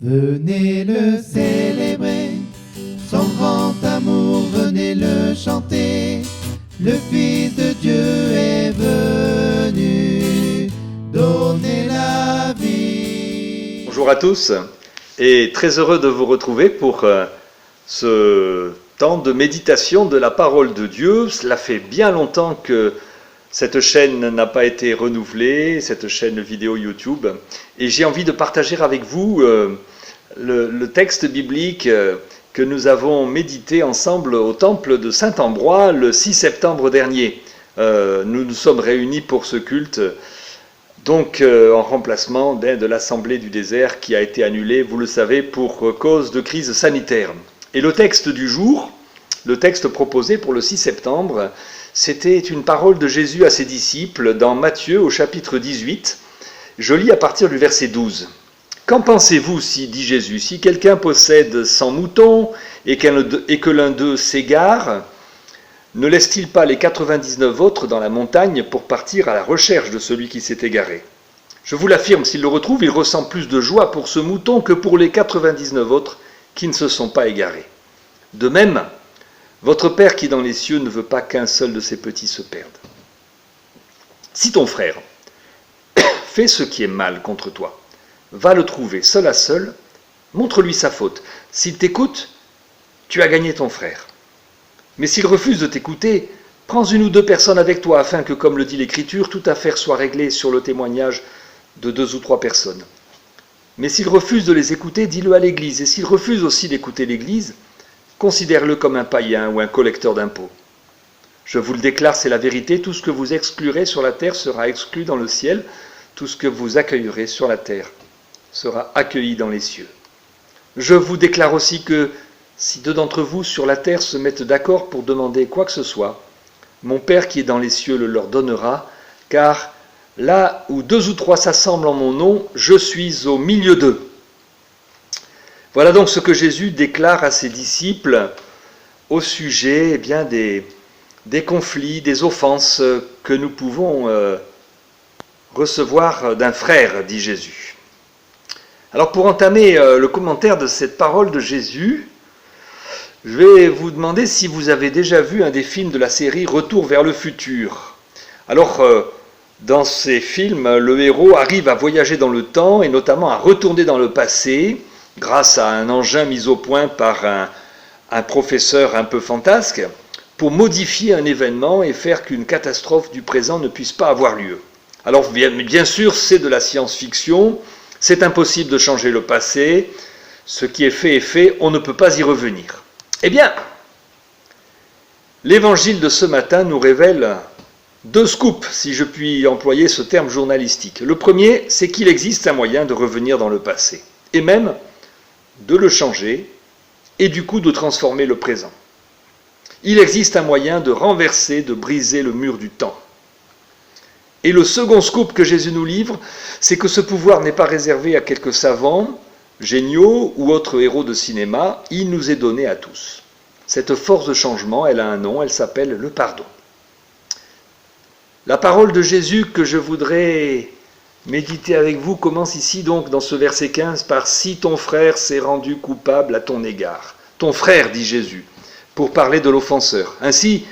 Venez le célébrer, son grand amour, venez le chanter. Le Fils de Dieu est venu donner la vie. Bonjour à tous et très heureux de vous retrouver pour ce temps de méditation de la parole de Dieu. Cela fait bien longtemps que cette chaîne n'a pas été renouvelée, cette chaîne vidéo YouTube, et j'ai envie de partager avec vous le texte biblique que nous avons médité ensemble au temple de Saint-Ambroise le 6 septembre dernier. Nous nous sommes réunis pour ce culte, donc en remplacement de l'Assemblée du désert qui a été annulée, vous le savez, pour cause de crise sanitaire. Et le texte du jour, le texte proposé pour le 6 septembre, c'était une parole de Jésus à ses disciples dans Matthieu au chapitre 18. Je lis à partir du verset 12. « Qu'en pensez-vous, dit Jésus, si quelqu'un possède 100 moutons et que l'un d'eux s'égare, ne laisse-t-il pas les 99 autres dans la montagne pour partir à la recherche de celui qui s'est égaré ? Je vous l'affirme, s'il le retrouve, il ressent plus de joie pour ce mouton que pour les 99 autres qui ne se sont pas égarés. De même, votre Père qui est dans les cieux ne veut pas qu'un seul de ses petits se perde. Si ton frère fait ce qui est mal contre toi, va le trouver seul à seul, montre-lui sa faute. S'il t'écoute, tu as gagné ton frère. Mais s'il refuse de t'écouter, prends une ou deux personnes avec toi, afin que, comme le dit l'Écriture, toute affaire soit réglée sur le témoignage de 2 ou 3 personnes. Mais s'il refuse de les écouter, dis-le à l'Église. Et s'il refuse aussi d'écouter l'Église, considère-le comme un païen ou un collecteur d'impôts. Je vous le déclare, c'est la vérité, tout ce que vous exclurez sur la terre sera exclu dans le ciel, tout ce que vous accueillerez sur la terre sera accueilli dans les cieux. Je vous déclare aussi que si 2 d'entre vous sur la terre se mettent d'accord pour demander quoi que ce soit, mon Père qui est dans les cieux le leur donnera, car là où 2 ou 3 s'assemblent en mon nom, je suis au milieu d'eux. » Voilà donc ce que Jésus déclare à ses disciples au sujet des conflits, des offenses que nous pouvons recevoir d'un frère, dit Jésus. Alors pour entamer le commentaire de cette parole de Jésus, je vais vous demander si vous avez déjà vu un des films de la série Retour vers le futur. Alors dans ces films, le héros arrive à voyager dans le temps et notamment à retourner dans le passé, grâce à un engin mis au point par un professeur un peu fantasque, pour modifier un événement et faire qu'une catastrophe du présent ne puisse pas avoir lieu. Alors bien sûr, c'est de la science-fiction, c'est impossible de changer le passé, ce qui est fait, on ne peut pas y revenir. Eh bien, l'évangile de ce matin nous révèle 2 scoops, si je puis employer ce terme journalistique. Le premier, c'est qu'il existe un moyen de revenir dans le passé, et même de le changer, et du coup de transformer le présent. Il existe un moyen de renverser, de briser le mur du temps. Et le second scoop que Jésus nous livre, c'est que ce pouvoir n'est pas réservé à quelques savants, géniaux ou autres héros de cinéma, il nous est donné à tous. Cette force de changement, elle a un nom, elle s'appelle le pardon. La parole de Jésus que je voudrais méditer avec vous commence ici donc dans ce verset 15 par « Si ton frère s'est rendu coupable à ton égard ». Ton frère, dit Jésus, pour parler de l'offenseur. Ainsi,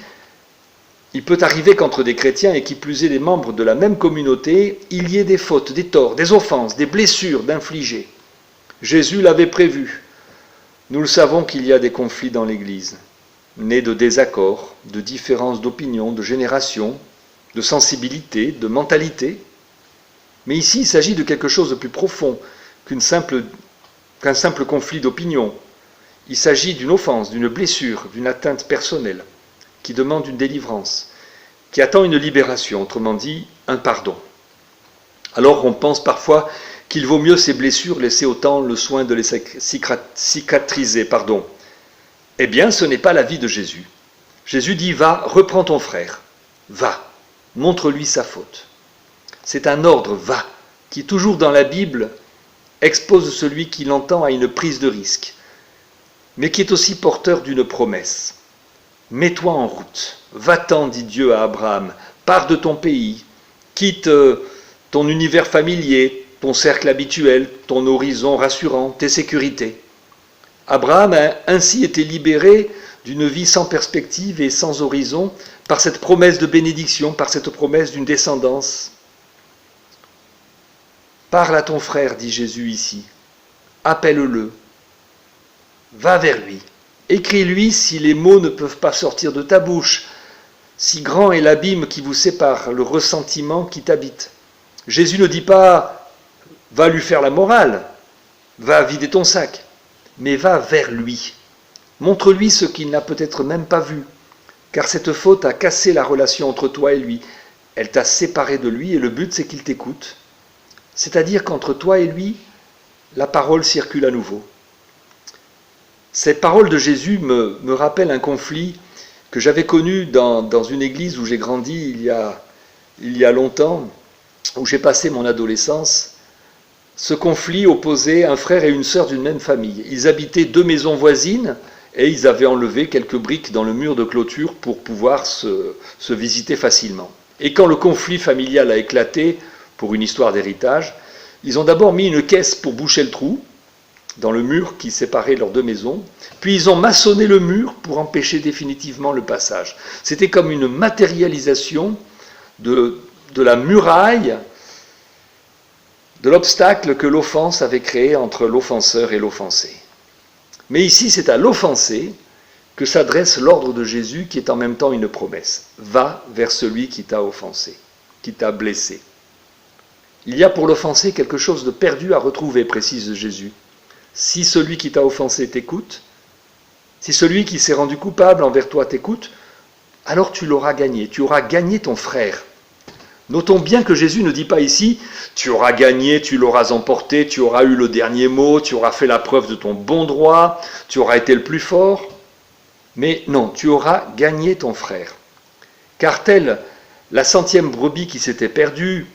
il peut arriver qu'entre des chrétiens et qui plus est des membres de la même communauté, il y ait des fautes, des torts, des offenses, des blessures d'infliger. Jésus l'avait prévu. Nous le savons qu'il y a des conflits dans l'Église, nés de désaccords, de différences d'opinion, de génération, de sensibilité, de mentalité. Mais ici, il s'agit de quelque chose de plus profond qu'un simple conflit d'opinion. Il s'agit d'une offense, d'une blessure, d'une atteinte personnelle, qui demande une délivrance, qui attend une libération, autrement dit, un pardon. Alors on pense parfois qu'il vaut mieux ces blessures laisser au temps le soin de les cicatriser. Eh bien, ce n'est pas l'avis de Jésus. Jésus dit « Va, reprends ton frère, va, montre-lui sa faute ». C'est un ordre « va » qui, toujours dans la Bible, expose celui qui l'entend à une prise de risque, mais qui est aussi porteur d'une promesse. Mets-toi en route, va-t'en, dit Dieu à Abraham, pars de ton pays, quitte ton univers familier, ton cercle habituel, ton horizon rassurant, tes sécurités. Abraham a ainsi été libéré d'une vie sans perspective et sans horizon par cette promesse de bénédiction, par cette promesse d'une descendance. Parle à ton frère, dit Jésus ici. Appelle-le. Va vers lui. Écris-lui si les mots ne peuvent pas sortir de ta bouche. Si grand est l'abîme qui vous sépare, le ressentiment qui t'habite. Jésus ne dit pas « va lui faire la morale, va vider ton sac », mais va vers lui. Montre-lui ce qu'il n'a peut-être même pas vu, car cette faute a cassé la relation entre toi et lui. Elle t'a séparé de lui et le but c'est qu'il t'écoute. C'est-à-dire qu'entre toi et lui, la parole circule à nouveau. Cette parole de Jésus me rappelle un conflit que j'avais connu dans une église où j'ai grandi il y a longtemps, où j'ai passé mon adolescence. Ce conflit opposait un frère et une sœur d'une même famille. Ils habitaient 2 maisons voisines et ils avaient enlevé quelques briques dans le mur de clôture pour pouvoir se visiter facilement. Et quand le conflit familial a éclaté pour une histoire d'héritage, ils ont d'abord mis une caisse pour boucher le trou dans le mur qui séparait leurs 2 maisons, puis ils ont maçonné le mur pour empêcher définitivement le passage. C'était comme une matérialisation de la muraille, de l'obstacle que l'offense avait créé entre l'offenseur et l'offensé. Mais ici, c'est à l'offensé que s'adresse l'ordre de Jésus qui est en même temps une promesse. Va vers celui qui t'a offensé, qui t'a blessé. Il y a pour l'offensé quelque chose de perdu à retrouver, précise Jésus. Si celui qui t'a offensé t'écoute, si celui qui s'est rendu coupable envers toi t'écoute, alors tu l'auras gagné, tu auras gagné ton frère. Notons bien que Jésus ne dit pas ici « tu auras gagné, tu l'auras emporté, tu auras eu le dernier mot, tu auras fait la preuve de ton bon droit, tu auras été le plus fort ». Mais non, tu auras gagné ton frère. Car telle la 100e brebis qui s'était perdue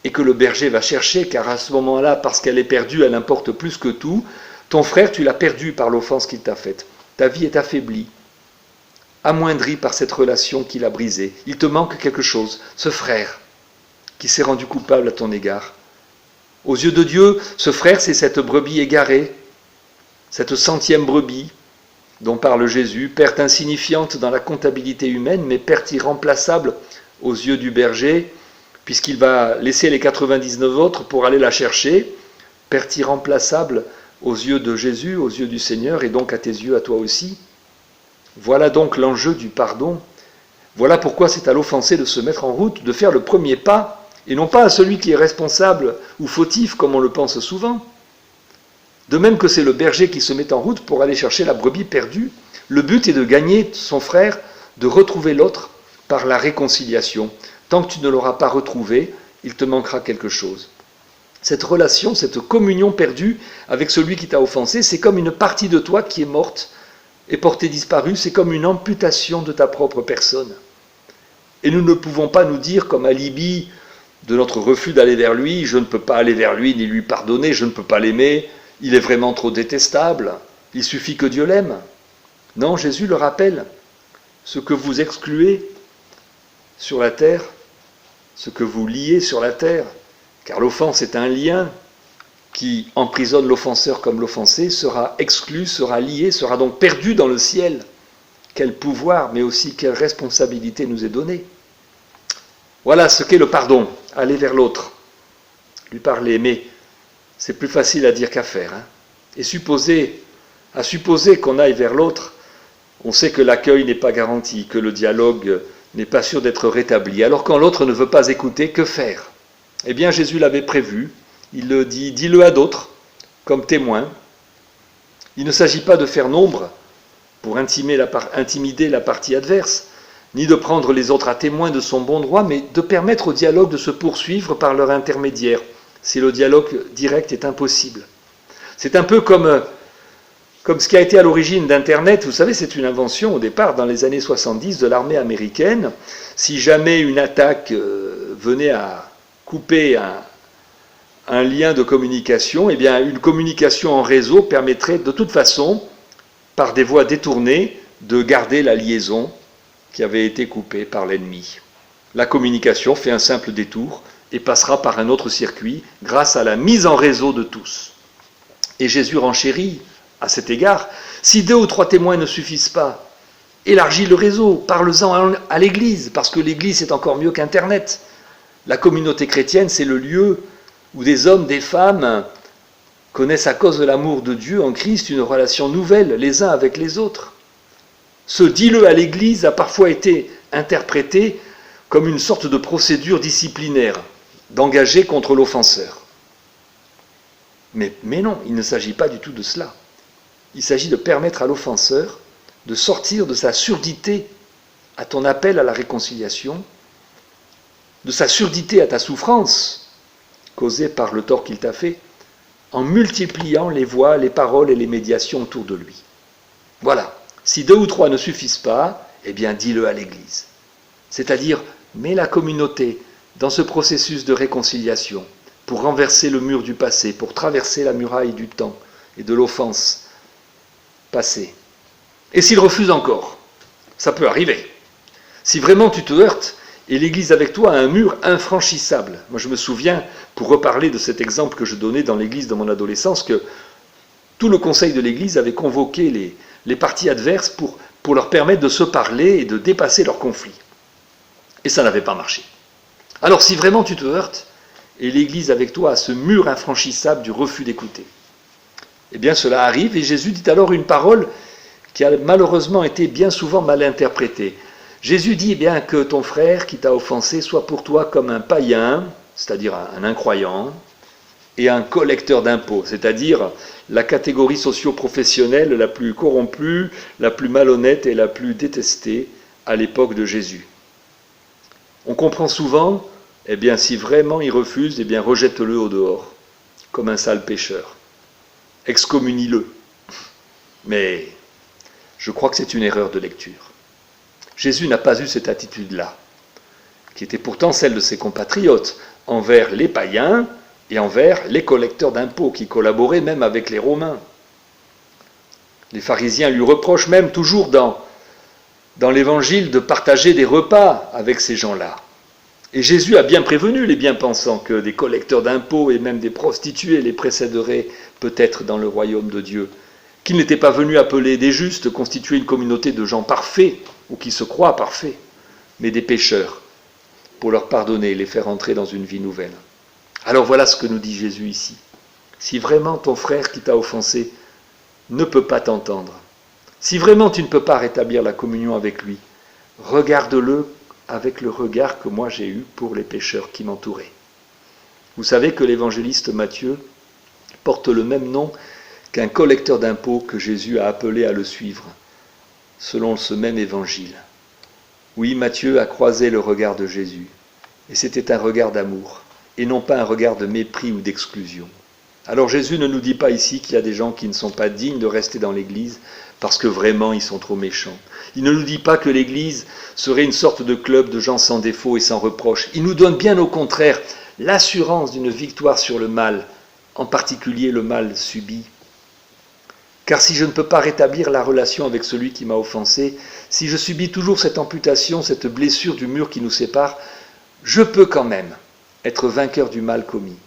et que le berger va chercher, car à ce moment-là, parce qu'elle est perdue, elle importe plus que tout, ton frère, tu l'as perdu par l'offense qu'il t'a faite. Ta vie est affaiblie, amoindri par cette relation qu'il a brisée. Il te manque quelque chose, ce frère qui s'est rendu coupable à ton égard. Aux yeux de Dieu, ce frère, c'est cette brebis égarée, cette 100e brebis dont parle Jésus, perte insignifiante dans la comptabilité humaine, mais perte irremplaçable aux yeux du berger, puisqu'il va laisser les 99 autres pour aller la chercher, perte irremplaçable aux yeux de Jésus, aux yeux du Seigneur, et donc à tes yeux, à toi aussi. Voilà donc l'enjeu du pardon. Voilà pourquoi c'est à l'offensé de se mettre en route, de faire le premier pas, et non pas à celui qui est responsable ou fautif, comme on le pense souvent. De même que c'est le berger qui se met en route pour aller chercher la brebis perdue, le but est de gagner son frère, de retrouver l'autre par la réconciliation. Tant que tu ne l'auras pas retrouvé, il te manquera quelque chose. Cette relation, cette communion perdue avec celui qui t'a offensé, c'est comme une partie de toi qui est morte et portée disparue, c'est comme une amputation de ta propre personne. Et nous ne pouvons pas nous dire comme alibi de notre refus d'aller vers lui, je ne peux pas aller vers lui ni lui pardonner, je ne peux pas l'aimer, il est vraiment trop détestable, il suffit que Dieu l'aime. Non, Jésus le rappelle, ce que vous excluez sur la terre, ce que vous liez sur la terre, car l'offense est un lien qui emprisonne l'offenseur comme l'offensé, sera exclu, sera lié, sera donc perdu dans le ciel. Quel pouvoir, mais aussi quelle responsabilité nous est donnée. Voilà ce qu'est le pardon, aller vers l'autre, lui parler, mais c'est plus facile à dire qu'à faire. Et à supposer qu'on aille vers l'autre, on sait que l'accueil n'est pas garanti, que le dialogue n'est pas sûr d'être rétabli. Alors quand l'autre ne veut pas écouter, que faire ? Eh bien Jésus l'avait prévu, il le dit, dis-le à d'autres, comme témoins. Il ne s'agit pas de faire nombre pour intimider la partie adverse, ni de prendre les autres à témoin de son bon droit, mais de permettre au dialogue de se poursuivre par leur intermédiaire, si le dialogue direct est impossible. C'est un peu comme ce qui a été à l'origine d'Internet. Vous savez, c'est une invention au départ, dans les années 70, de l'armée américaine. Si jamais une attaque venait à couper un lien de communication, eh bien une communication en réseau permettrait de toute façon, par des voies détournées, de garder la liaison qui avait été coupée par l'ennemi. La communication fait un simple détour et passera par un autre circuit grâce à la mise en réseau de tous. Et Jésus renchérit à cet égard, si 2 ou 3 témoins ne suffisent pas, élargis le réseau, parle-en à l'Église, parce que l'Église c'est encore mieux qu'Internet. La communauté chrétienne, c'est le lieu où des hommes, des femmes connaissent à cause de l'amour de Dieu en Christ une relation nouvelle les uns avec les autres. Ce « dis-le à l'Église » a parfois été interprété comme une sorte de procédure disciplinaire, d'engager contre l'offenseur. Mais non, il ne s'agit pas du tout de cela. Il s'agit de permettre à l'offenseur de sortir de sa surdité à ton appel à la réconciliation, de sa surdité à ta souffrance causée par le tort qu'il t'a fait, en multipliant les voix, les paroles et les médiations autour de lui. Voilà. Si 2 ou 3 ne suffisent pas, eh bien dis-le à l'Église. C'est-à-dire, mets la communauté dans ce processus de réconciliation pour renverser le mur du passé, pour traverser la muraille du temps et de l'offense passée. Et s'il refuse encore, ça peut arriver. Si vraiment tu te heurtes et l'Église avec toi a un mur infranchissable. Moi je me souviens, pour reparler de cet exemple que je donnais dans l'Église de mon adolescence, que tout le conseil de l'Église avait convoqué les parties adverses pour leur permettre de se parler et de dépasser leurs conflits. Et ça n'avait pas marché. Alors si vraiment tu te heurtes, et l'Église avec toi a ce mur infranchissable du refus d'écouter, eh bien cela arrive, et Jésus dit alors une parole qui a malheureusement été bien souvent mal interprétée. Jésus dit eh bien que ton frère qui t'a offensé soit pour toi comme un païen, c'est-à-dire un incroyant, et un collecteur d'impôts, c'est-à-dire la catégorie socio-professionnelle la plus corrompue, la plus malhonnête et la plus détestée à l'époque de Jésus. On comprend souvent, eh bien si vraiment il refuse, eh bien rejette-le au dehors, comme un sale pécheur. Excommunie-le. Mais je crois que c'est une erreur de lecture. Jésus n'a pas eu cette attitude-là, qui était pourtant celle de ses compatriotes, envers les païens et envers les collecteurs d'impôts, qui collaboraient même avec les Romains. Les pharisiens lui reprochent même toujours dans l'Évangile de partager des repas avec ces gens-là. Et Jésus a bien prévenu les bien-pensants que des collecteurs d'impôts et même des prostituées les précéderaient peut-être dans le royaume de Dieu, qu'il n'était pas venu appeler des justes, constituer une communauté de gens parfaits, ou qui se croient parfaits, mais des pécheurs, pour leur pardonner et les faire entrer dans une vie nouvelle. Alors voilà ce que nous dit Jésus ici. Si vraiment ton frère qui t'a offensé ne peut pas t'entendre, si vraiment tu ne peux pas rétablir la communion avec lui, regarde-le avec le regard que moi j'ai eu pour les pécheurs qui m'entouraient. Vous savez que l'évangéliste Matthieu porte le même nom qu'un collecteur d'impôts que Jésus a appelé à le suivre, selon ce même évangile. Oui, Matthieu a croisé le regard de Jésus, et c'était un regard d'amour, et non pas un regard de mépris ou d'exclusion. Alors Jésus ne nous dit pas ici qu'il y a des gens qui ne sont pas dignes de rester dans l'Église parce que vraiment ils sont trop méchants. Il ne nous dit pas que l'Église serait une sorte de club de gens sans défaut et sans reproche. Il nous donne bien au contraire l'assurance d'une victoire sur le mal, en particulier le mal subi. Car si je ne peux pas rétablir la relation avec celui qui m'a offensé, si je subis toujours cette amputation, cette blessure du mur qui nous sépare, je peux quand même être vainqueur du mal commis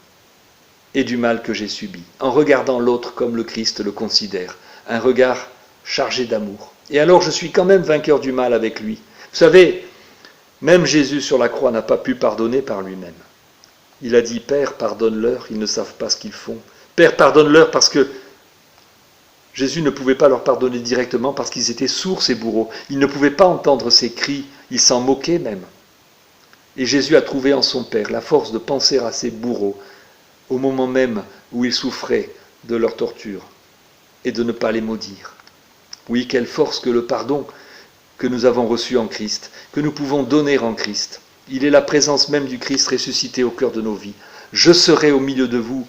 et du mal que j'ai subi, en regardant l'autre comme le Christ le considère, un regard chargé d'amour. Et alors je suis quand même vainqueur du mal avec lui. Vous savez, même Jésus sur la croix n'a pas pu pardonner par lui-même. Il a dit, Père, pardonne-leur, ils ne savent pas ce qu'ils font. Père, pardonne-leur parce que Jésus ne pouvait pas leur pardonner directement parce qu'ils étaient sourds, ces bourreaux. Ils ne pouvaient pas entendre ses cris, ils s'en moquaient même. Et Jésus a trouvé en son Père la force de penser à ces bourreaux au moment même où ils souffraient de leur torture et de ne pas les maudire. Oui, quelle force que le pardon que nous avons reçu en Christ, que nous pouvons donner en Christ. Il est la présence même du Christ ressuscité au cœur de nos vies. Je serai au milieu de vous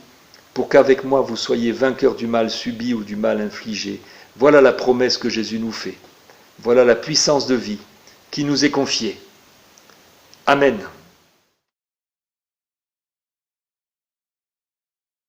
pour qu'avec moi vous soyez vainqueurs du mal subi ou du mal infligé. Voilà la promesse que Jésus nous fait. Voilà la puissance de vie qui nous est confiée. Amen.